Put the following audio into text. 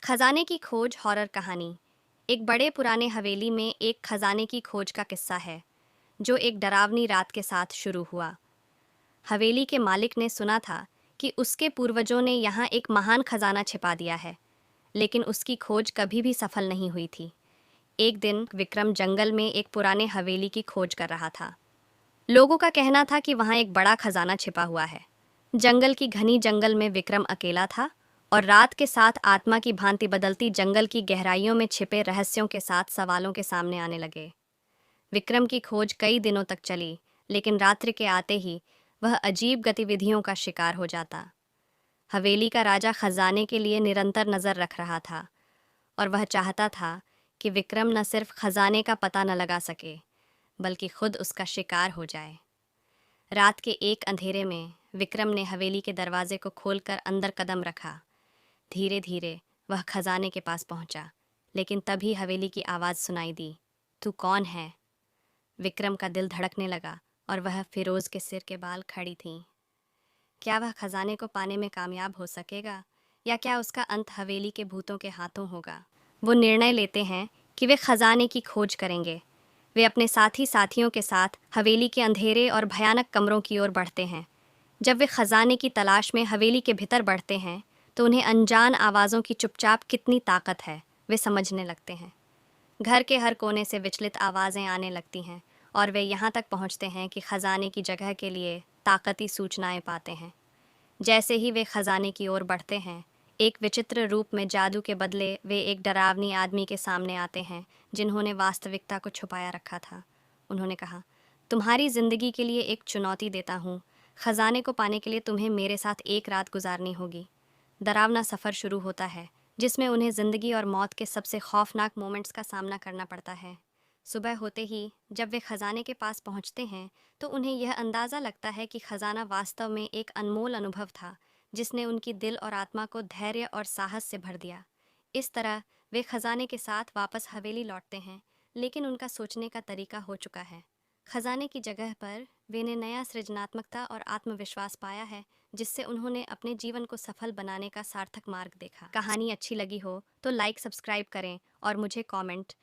खजाने की खोज हॉरर कहानी। एक बड़े पुराने हवेली में एक खजाने की खोज का किस्सा है जो एक डरावनी रात के साथ शुरू हुआ। हवेली के मालिक ने सुना था कि उसके पूर्वजों ने यहाँ एक महान खजाना छिपा दिया है, लेकिन उसकी खोज कभी भी सफल नहीं हुई थी। एक दिन विक्रम जंगल में एक पुराने हवेली की खोज कर रहा था। लोगों का कहना था कि वहाँ एक बड़ा खजाना छिपा हुआ है। जंगल की घनी जंगल में विक्रम अकेला था और रात के साथ आत्मा की भांति बदलती जंगल की गहराइयों में छिपे रहस्यों के साथ सवालों के सामने आने लगे। विक्रम की खोज कई दिनों तक चली, लेकिन रात्रि के आते ही वह अजीब गतिविधियों का शिकार हो जाता। हवेली का राजा खजाने के लिए निरंतर नजर रख रहा था और वह चाहता था कि विक्रम न सिर्फ खजाने का पता न लगा सके, बल्कि खुद उसका शिकार हो जाए। रात के एक अंधेरे में विक्रम ने हवेली के दरवाजे को खोलकर अंदर कदम रखा। धीरे धीरे वह खजाने के पास पहुंचा, लेकिन तभी हवेली की आवाज़ सुनाई दी, तू कौन है? विक्रम का दिल धड़कने लगा और वह फिरोज के सिर के बाल खड़ी थीं। क्या वह खजाने को पाने में कामयाब हो सकेगा, या क्या उसका अंत हवेली के भूतों के हाथों होगा? वो निर्णय लेते हैं कि वे खजाने की खोज करेंगे। वे अपने साथियों के साथ हवेली के अंधेरे और भयानक कमरों की ओर बढ़ते हैं। जब वे खजाने की तलाश में हवेली के भीतर बढ़ते हैं, तो उन्हें अनजान आवाज़ों की चुपचाप कितनी ताकत है वे समझने लगते हैं। घर के हर कोने से विचलित आवाज़ें आने लगती हैं और वे यहाँ तक पहुँचते हैं कि खजाने की जगह के लिए ताकती सूचनाएं पाते हैं। जैसे ही वे खजाने की ओर बढ़ते हैं, एक विचित्र रूप में जादू के बदले वे एक डरावनी आदमी के सामने आते हैं जिन्होंने वास्तविकता को छुपाया रखा था। उन्होंने कहा, तुम्हारी जिंदगी के लिए एक चुनौती देता हूँ। खजाने को पाने के लिए तुम्हें मेरे साथ एक रात गुजारनी होगी। डरावना सफ़र शुरू होता है जिसमें उन्हें ज़िंदगी और मौत के सबसे खौफनाक मोमेंट्स का सामना करना पड़ता है। सुबह होते ही जब वे खजाने के पास पहुंचते हैं, तो उन्हें यह अंदाज़ा लगता है कि खजाना वास्तव में एक अनमोल अनुभव था जिसने उनकी दिल और आत्मा को धैर्य और साहस से भर दिया। इस तरह वे खजाने के साथ वापस हवेली लौटते हैं, लेकिन उनका सोचने का तरीका हो चुका है। खजाने की जगह पर वे ने नया सृजनात्मकता और आत्मविश्वास पाया है, जिससे उन्होंने अपने जीवन को सफल बनाने का सार्थक मार्ग देखा। कहानी अच्छी लगी हो तो लाइक सब्सक्राइब करें और मुझे कमेंट